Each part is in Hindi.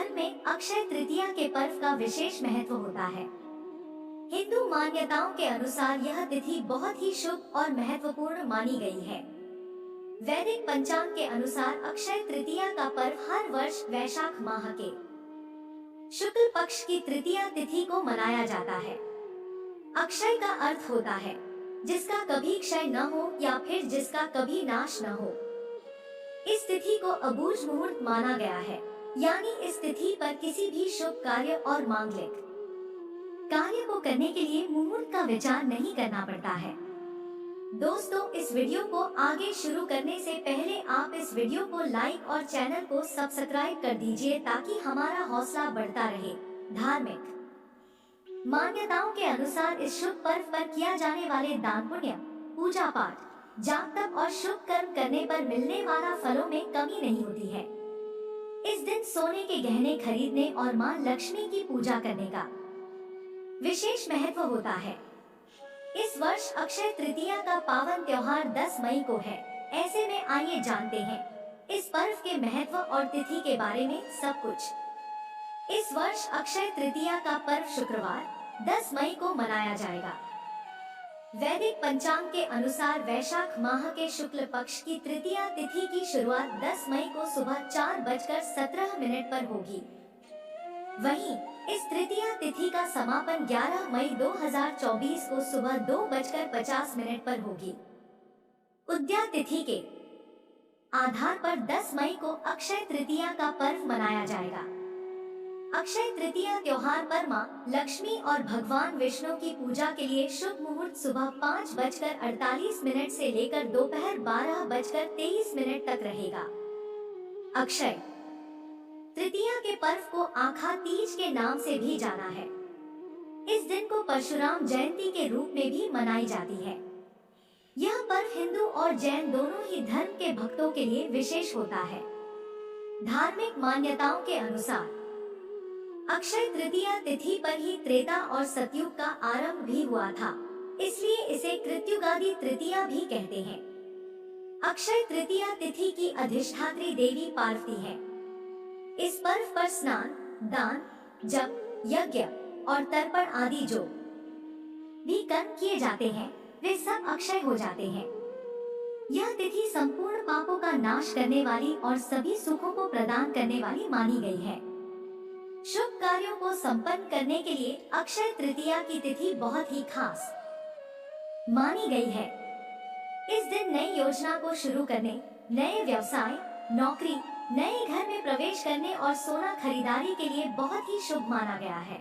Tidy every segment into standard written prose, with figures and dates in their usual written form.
धर्म में अक्षय तृतीया के पर्व का विशेष महत्व होता है। हिंदू मान्यताओं के अनुसार यह तिथि बहुत ही शुभ और महत्वपूर्ण मानी गई है। वैदिक पंचांग के अनुसार अक्षय तृतीया का पर्व हर वर्ष वैशाख माह के शुक्ल पक्ष की तृतीया तिथि को मनाया जाता है। अक्षय का अर्थ होता है जिसका कभी क्षय न हो या फिर जिसका कभी नाश न हो। इस तिथि को अबूझ मुहूर्त माना गया है, यानी इस तिथि पर किसी भी शुभ कार्य और मांगलिक कार्य को करने के लिए मुहूर्त का विचार नहीं करना पड़ता है। दोस्तों, इस वीडियो को आगे शुरू करने से पहले आप इस वीडियो को लाइक और चैनल को सब्सक्राइब कर दीजिए ताकि हमारा हौसला बढ़ता रहे। धार्मिक मान्यताओं के अनुसार इस शुभ पर्व पर किया जाने वाले दान पुण्य, पूजा पाठ, जाप तप और शुभ कर्म करने पर मिलने वाला फलों में कमी नहीं होती है। इस दिन सोने के गहने खरीदने और मां लक्ष्मी की पूजा करने का विशेष महत्व होता है। इस वर्ष अक्षय तृतीया का पावन त्योहार 10 मई को है। ऐसे में आइए जानते हैं इस पर्व के महत्व और तिथि के बारे में सब कुछ। इस वर्ष अक्षय तृतीया का पर्व शुक्रवार 10 मई को मनाया जाएगा। वैदिक पंचांग के अनुसार वैशाख माह के शुक्ल पक्ष की तृतीया तिथि की शुरुआत 10 मई को सुबह 4:17 पर होगी। वहीं इस तृतीया तिथि का समापन 11 मई 2024 को सुबह 2:50 पर होगी। उद्या तिथि के आधार पर 10 मई को अक्षय तृतीया का पर्व मनाया जाएगा। अक्षय तृतीया त्योहार पर मां लक्ष्मी और भगवान विष्णु की पूजा के लिए शुभ मुहूर्त सुबह 5:48 से लेकर दोपहर 12:23 तक रहेगा। अक्षय तृतीया के पर्व को आखा तीज के नाम से भी जाना है। इस दिन को परशुराम जयंती के रूप में भी मनाई जाती है। यह पर्व हिंदू और जैन दोनों ही धर्म के भक्तों के लिए विशेष होता है। धार्मिक मान्यताओं के अनुसार अक्षय तृतीया तिथि पर ही त्रेता और सतयुग का आरंभ भी हुआ था, इसलिए इसे कृत्युगादि तृतीया भी कहते हैं। अक्षय तृतीया तिथि की अधिष्ठात्री देवी पार्वती है। इस पर्व पर स्नान, दान, जप, यज्ञ और तर्पण आदि जो भी कर्म किए जाते हैं वे सब अक्षय हो जाते हैं। यह तिथि संपूर्ण पापों का नाश करने वाली और सभी सुखों को प्रदान करने वाली मानी गई है। शुभ कार्यों को संपन्न करने के लिए अक्षय तृतीया की तिथि बहुत ही खास मानी गई है। इस दिन नई योजना को शुरू करने, नए व्यवसाय, नौकरी, नए घर में प्रवेश करने और सोना खरीदारी के लिए बहुत ही शुभ माना गया है।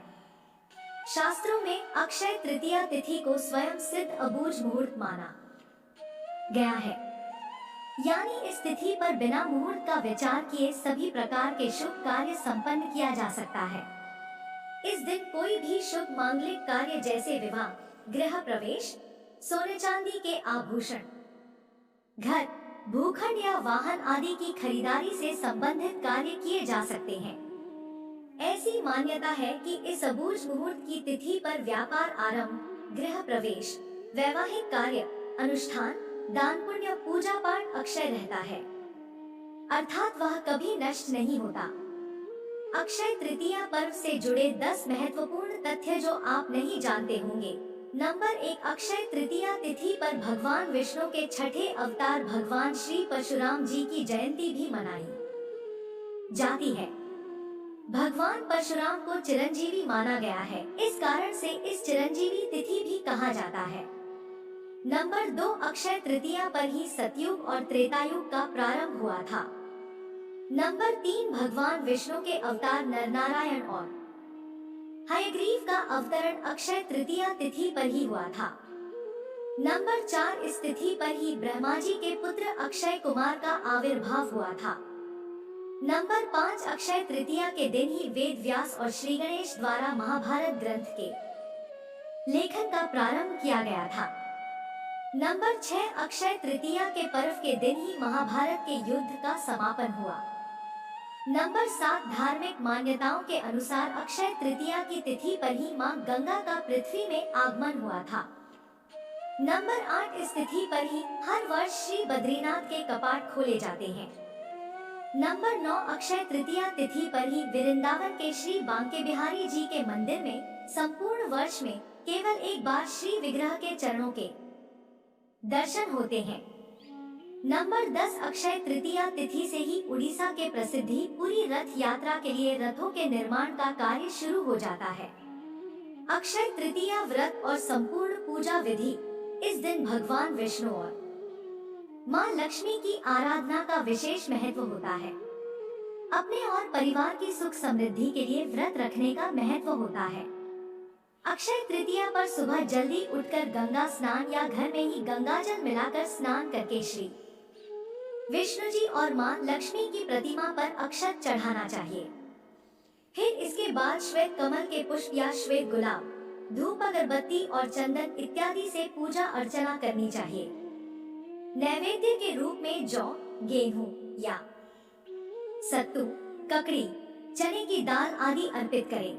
शास्त्रों में अक्षय तृतीया तिथि को स्वयं सिद्ध अबूझ मुहूर्त माना गया है, यानी इस तिथि पर बिना मुहूर्त का विचार किए सभी प्रकार के शुभ कार्य संपन्न किया जा सकता है। इस दिन कोई भी शुभ मांगलिक कार्य जैसे विवाह, गृह प्रवेश, सोने चांदी के आभूषण, घर, भूखंड या वाहन आदि की खरीदारी से संबंधित कार्य किए जा सकते हैं। ऐसी मान्यता है कि इस अबूझ मुहूर्त की तिथि पर व्यापार आरंभ, गृह प्रवेश, वैवाहिक कार्य, अनुष्ठान, दान पुण्य, पूजा पाठ अक्षय रहता है, अर्थात वह कभी नष्ट नहीं होता। अक्षय तृतीया पर्व से जुड़े 10 महत्वपूर्ण तथ्य जो आप नहीं जानते होंगे। नंबर 1, अक्षय तृतीया तिथि पर भगवान विष्णु के छठे अवतार भगवान श्री परशुराम जी की जयंती भी मनाई जाती है। भगवान परशुराम को चिरंजीवी माना गया है, इस कारण से इस चिरंजीवी तिथि भी कहा जाता है। नंबर 2, अक्षय तृतीया पर ही सतयुग और त्रेतायुग का प्रारंभ हुआ था। नंबर 3, भगवान विष्णु के अवतार नरनारायण और हयग्रीव का अवतरण अक्षय तृतीया तिथि पर ही हुआ था। नंबर 4, इस तिथि पर ही ब्रह्मा जी के पुत्र अक्षय कुमार का आविर्भाव हुआ था। नंबर 5, अक्षय तृतीया के दिन ही वेद व्यास और श्री गणेश द्वारा महाभारत ग्रंथ के लेखन का प्रारंभ किया गया था। नंबर 6, अक्षय तृतीया के पर्व के दिन ही महाभारत के युद्ध का समापन हुआ। नंबर 7, धार्मिक मान्यताओं के अनुसार अक्षय तृतीया की तिथि पर ही मां गंगा का पृथ्वी में आगमन हुआ था। नंबर 8, इस तिथि पर ही हर वर्ष श्री बद्रीनाथ के कपाट खोले जाते हैं। नंबर 9, अक्षय तृतीया तिथि पर ही वृंदावन के श्री बांके बिहारी जी के मंदिर में संपूर्ण वर्ष में केवल एक बार श्री विग्रह के चरणों के दर्शन होते हैं। नंबर 10, अक्षय तृतीया तिथि से ही उड़ीसा के प्रसिद्धि पूरी रथ यात्रा के लिए रथों के निर्माण का कार्य शुरू हो जाता है। अक्षय तृतीया व्रत और संपूर्ण पूजा विधि। इस दिन भगवान विष्णु और माँ लक्ष्मी की आराधना का विशेष महत्व होता है। अपने और परिवार की सुख समृद्धि के लिए व्रत रखने का महत्व होता है। अक्षय तृतीया पर सुबह जल्दी उठकर गंगा स्नान या घर में ही गंगा जल मिलाकर स्नान करके श्री विष्णु जी और माँ लक्ष्मी की प्रतिमा पर अक्षत चढ़ाना चाहिए। फिर इसके बाद श्वेत कमल के पुष्प या श्वेत गुलाब, धूप, अगरबत्ती और चंदन इत्यादि से पूजा अर्चना करनी चाहिए। नैवेद्य के रूप में जौ, गेहूं या सत्तू, ककड़ी, चने की दाल आदि अर्पित करें।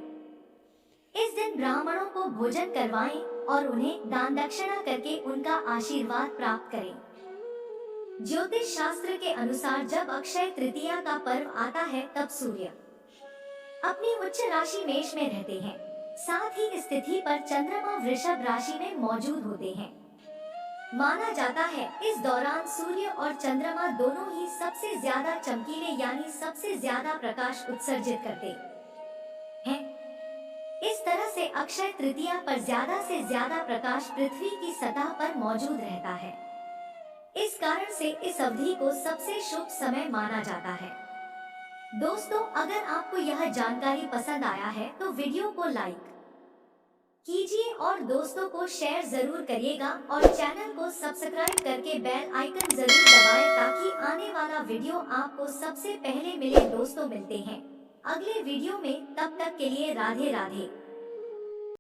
इस दिन ब्राह्मणों को भोजन करवाएं और उन्हें दान दक्षिणा करके उनका आशीर्वाद प्राप्त करें। ज्योतिष शास्त्र के अनुसार जब अक्षय तृतीया का पर्व आता है तब सूर्य अपनी उच्च राशि मेष में रहते हैं। साथ ही इस तिथि पर चंद्रमा वृषभ राशि में मौजूद होते हैं। माना जाता है इस दौरान सूर्य और चंद्रमा दोनों ही सबसे ज्यादा चमकीले यानी सबसे ज्यादा प्रकाश उत्सर्जित करते हैं। इस तरह से अक्षय तृतीया पर ज्यादा से ज्यादा प्रकाश पृथ्वी की सतह पर मौजूद रहता है। इस कारण से इस अवधि को सबसे शुभ समय माना जाता है। दोस्तों, अगर आपको यह जानकारी पसंद आया है तो वीडियो को लाइक कीजिए और दोस्तों को शेयर जरूर करिएगा और चैनल को सब्सक्राइब करके बेल आइकन जरूर दबाएं ताकि आने वाला वीडियो आपको सबसे पहले मिले। दोस्तों, मिलते हैं अगले वीडियो में, तब तक के लिए राधे राधे।